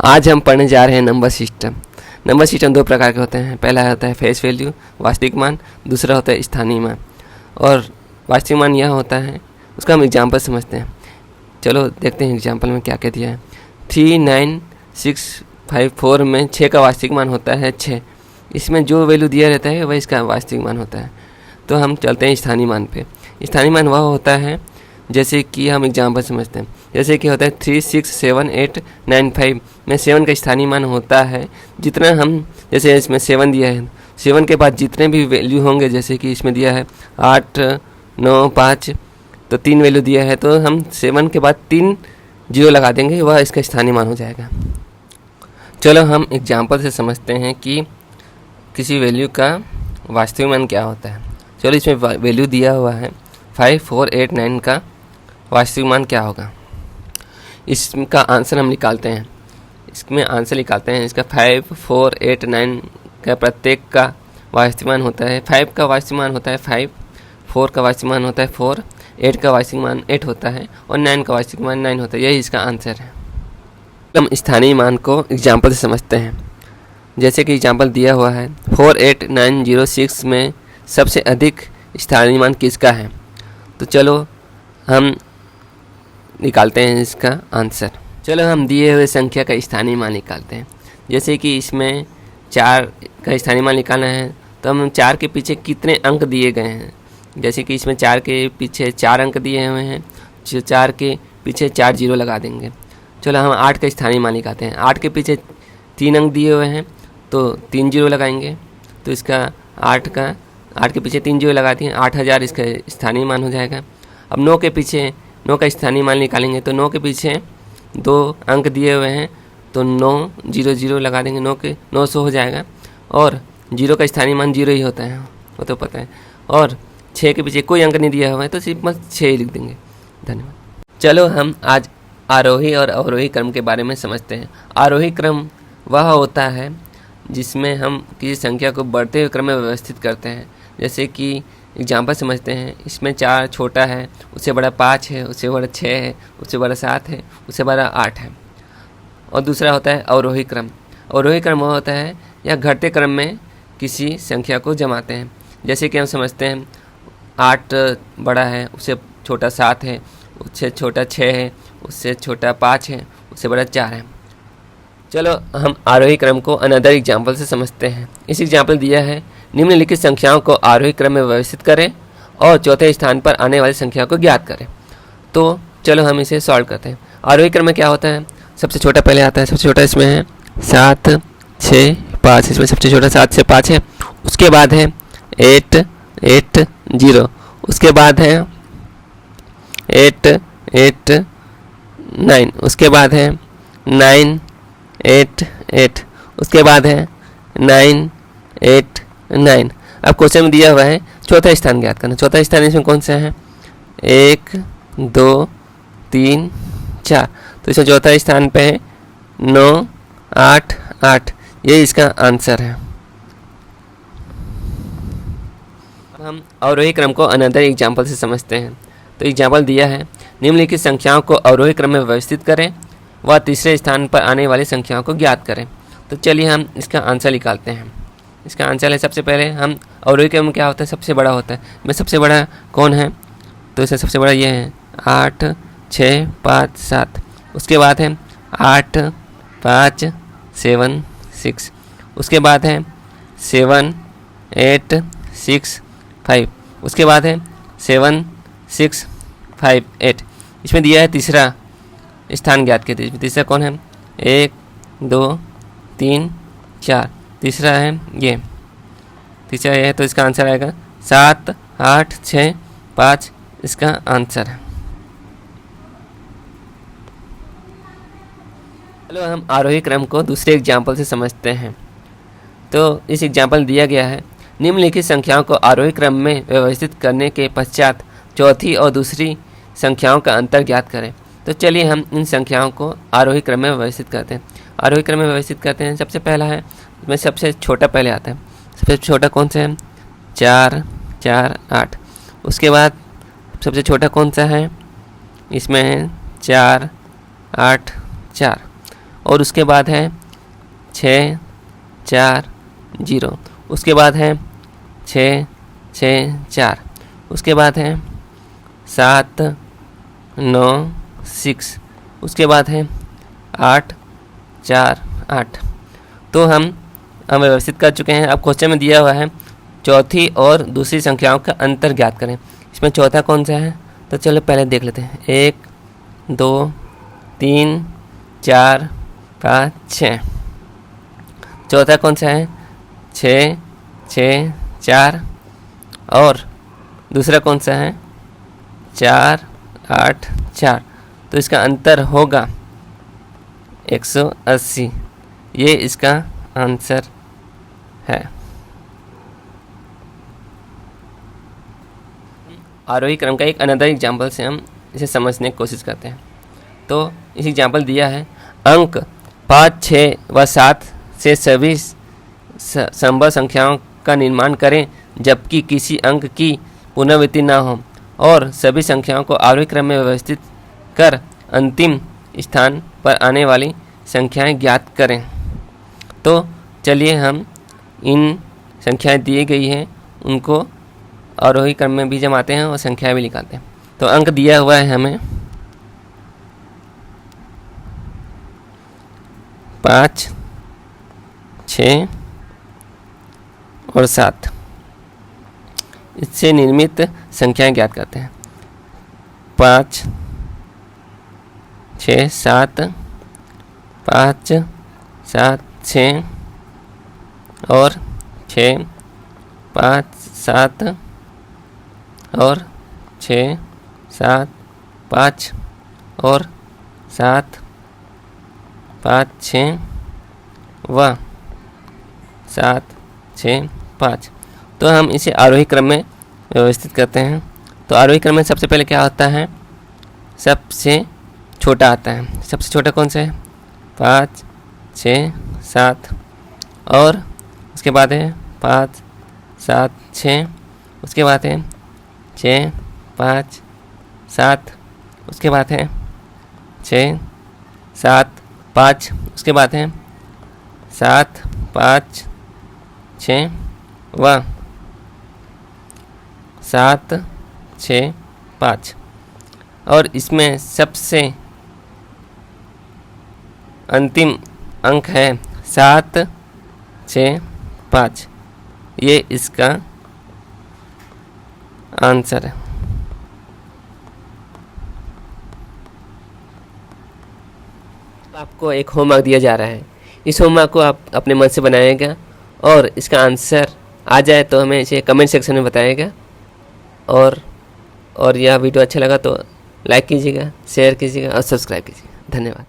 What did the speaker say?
आज हम पढ़ने जा रहे हैं नंबर सिस्टम। नंबर सिस्टम दो प्रकार के होते हैं। पहला होता है फेस वैल्यू, वास्तविक मान। दूसरा होता है स्थानीय मान। और वास्तविक मान यह होता है, उसका हम एग्जाम्पल समझते हैं। चलो देखते हैं एग्जाम्पल में क्या क्या दिया है। 39654 में 6 का वास्तविक मान होता है 6। इसमें जो वैल्यू दिया रहता है वह इसका वास्तविक मान होता है। तो हम चलते हैं स्थानीय मान पे। स्थानीय मान वह होता है, जैसे कि हम एग्जाम्पल समझते हैं। जैसे कि होता है 36789 में 7 का स्थानीय मान होता है जितना हम, जैसे इसमें 7 दिया है, 7 के बाद जितने भी वैल्यू होंगे, जैसे कि इसमें दिया है 8 9 5, तो 3 वैल्यू दिया है, तो हम 7 के बाद 3 जीरो लगा देंगे, वह इसका स्थानीय मान हो जाएगा। चलो हम एग्जाम्पल से समझते हैं कि किसी वैल्यू का वास्तविक मान क्या होता है। चलो इसमें वैल्यू दिया हुआ है 5489 का वास्तविक मान क्या होगा, इसका आंसर हम निकालते हैं। इसमें आंसर निकालते हैं। इसका 5489 का प्रत्येक का वास्तविक मान होता है 5 का वास्तविक मान होता है 5, 4 का वास्तविक मान होता है 4, 8 का वास्तविक मान 8 होता है और 9 का वास्तविक मान 9 होता है। यही इसका आंसर है। हम स्थानीय मान को एग्जाम्पल से समझते हैं। जैसे कि एग्जाम्पल दिया हुआ है 48906 में सबसे अधिक स्थानीय मान किसका है। तो चलो हम निकालते हैं इसका आंसर। चलो हम दिए हुए संख्या का स्थानीय मान निकालते हैं। जैसे कि इसमें 4 का स्थानीय मान निकालना है, तो हम 4 के पीछे कितने अंक दिए गए हैं। जैसे कि इसमें 4 के पीछे 4 अंक दिए हुए हैं, जो 4 के पीछे 4 जीरो लगा देंगे। चलो हम 8 का स्थानीय मान निकालते हैं। 8 के पीछे 3 अंक दिए हुए हैं, तो 3 जीरो लगाएंगे, तो इसका 8 के पीछे 3 जीरो लगा दिए, 8000 इसका स्थानीय मान हो जाएगा। अब 9 के पीछे 9 का स्थानीय मान निकालेंगे, तो 9 के पीछे 2 अंक दिए हुए हैं, तो 9 जीरो जीरो लगा देंगे, 9 के 900 हो जाएगा। और 0 का स्थानीय मान 0 ही होता है, वो तो पता है। और 6 के पीछे कोई अंक नहीं दिया हुआ है, तो सिर्फ बस 6 ही लिख देंगे। धन्यवाद। चलो हम आज आरोही और अवरोही क्रम के बारे में समझते हैं। आरोही क्रम वह होता है जिसमें हम किसी संख्या को बढ़ते हुए क्रम में व्यवस्थित करते हैं। जैसे कि एग्जाम्पल समझते हैं। इसमें 4 छोटा है, उससे बड़ा 5 है, उससे बड़ा 6 है, उससे बड़ा 7 है, उससे बड़ा 8 है। और दूसरा होता है अवरोही क्रम। अवरोही क्रम वह होता है या घटते क्रम में किसी संख्या को जमाते हैं। जैसे कि हम समझते हैं 8 बड़ा है, उससे छोटा 7 है, उससे छोटा 6 है, उससे छोटा 5 है, उससे बड़ा 4 है। चलो हम आरोही क्रम को अनदर एग्जाम्पल से समझते हैं। इस एग्जाम्पल दिया है निम्नलिखित संख्याओं को आरोही क्रम में व्यवस्थित करें और चौथे स्थान पर आने वाली संख्या को ज्ञात करें। तो चलो हम इसे सॉल्व करते हैं। आरोही क्रम में क्या होता है, सबसे छोटा पहले आता है। सबसे छोटा इसमें है 7 6 5, इसमें सबसे छोटा 7 से 5 है। उसके बाद है 8 8 0, उसके बाद है 8 8 9, उसके बाद है 9 8 8, उसके बाद है 9 8 9। अब क्वेश्चन में दिया हुआ है चौथा स्थान ज्ञात करना। चौथा स्थान इसमें कौन सा है, 1 2 3 4, तो इसमें चौथा स्थान पे है 9 8 8। ये इसका आंसर है। अब हम अवरोही क्रम को अनदर एग्जाम्पल से समझते हैं। तो एग्जाम्पल दिया है निम्नलिखित संख्याओं को अवरोही क्रम में व्यवस्थित करें व तीसरे स्थान पर आने वाली संख्याओं को ज्ञात करें। तो चलिए हम इसका आंसर निकालते हैं। इसका आंसर है, सबसे पहले हम अवरोही क्रम में क्या होता है, सबसे बड़ा होता है। में सबसे बड़ा कौन है, तो इसमें सबसे बड़ा ये है 8 6 5 7। उसके बाद है 8 5 7 6, उसके बाद है 7 8 6 5, उसके बाद है 7 6 5 8। इसमें दिया है तीसरा स्थान ज्ञात कीजिए। तीसरा कौन है, 1 2 3 4, तीसरा है ये, तीसरा ये है, तो इसका आंसर आएगा 7 8 6 5, इसका आंसर है। चलो हम आरोही क्रम को दूसरे एग्जाम्पल से समझते हैं। तो इस एग्जाम्पल दिया गया है निम्नलिखित संख्याओं को आरोही क्रम में व्यवस्थित करने के पश्चात चौथी और दूसरी संख्याओं का अंतर ज्ञात करें। तो चलिए हम इन संख्याओं को आरोही क्रम में व्यवस्थित करते हैं। आरोही क्रम में व्यवस्थित करते हैं। सबसे पहला है, इसमें सबसे छोटा पहले आता है। सबसे छोटा कौन सा है, 4 4 8। उसके बाद सबसे छोटा कौन सा है, इसमें है 4 8 4। और उसके बाद है 6 4 0, उसके बाद है 6 6 4, उसके बाद है 7 9 6, उसके बाद है 8 4 8। तो हम व्यवस्थित कर चुके हैं। अब क्वेश्चन में दिया हुआ है चौथी और दूसरी संख्याओं का अंतर ज्ञात करें। इसमें चौथा कौन सा है, तो चलो पहले देख लेते हैं। 1 2 3 4 5 6। चौथा कौन सा है, 6 6 4, और दूसरा कौन सा है, 4 8 4। तो इसका अंतर होगा 180। ये इसका आंसर है। आरोही क्रम का एक अनदर एग्जाम्पल से हम इसे समझने की कोशिश करते हैं। तो इस एग्जाम्पल दिया है अंक 5 6 व 7 से सभी संभव संख्याओं का निर्माण करें जबकि किसी अंक की पुनरावृत्ति न हो, और सभी संख्याओं को आरोही क्रम में व्यवस्थित कर अंतिम स्थान पर आने वाली संख्याएं ज्ञात करें। तो चलिए हम इन संख्याएं दी गई हैं उनको आरोही क्रम में भी जमाते हैं और संख्याएं भी निकालते हैं। तो अंक दिया हुआ है हमें 5 6 और 7। इससे निर्मित संख्याएं ज्ञात करते हैं। 5 6 7, 5 7 6 और 6 5 7 और 6 7 5 और 7 5 6 व 7 6 5। तो हम इसे आरोही क्रम में व्यवस्थित करते हैं। तो आरोही क्रम में सबसे पहले क्या होता है, सबसे छोटा आता है। सबसे छोटा कौन सा है, 5 6 7, और उसके बाद है 5 7 6, उसके बाद है 6 5 7, उसके बाद है 6 7 5, उसके बाद है 7 5 6 व 7 6 5। और इसमें सबसे अंतिम अंक है 7 6 5। ये इसका आंसर है। आपको एक होमवर्क दिया जा रहा है। इस होमवर्क को आप अपने मन से बनाइएगा और इसका आंसर आ जाए तो हमें इसे कमेंट सेक्शन में बताइएगा। और यह वीडियो अच्छा लगा तो लाइक कीजिएगा, शेयर कीजिएगा और सब्सक्राइब कीजिएगा। धन्यवाद।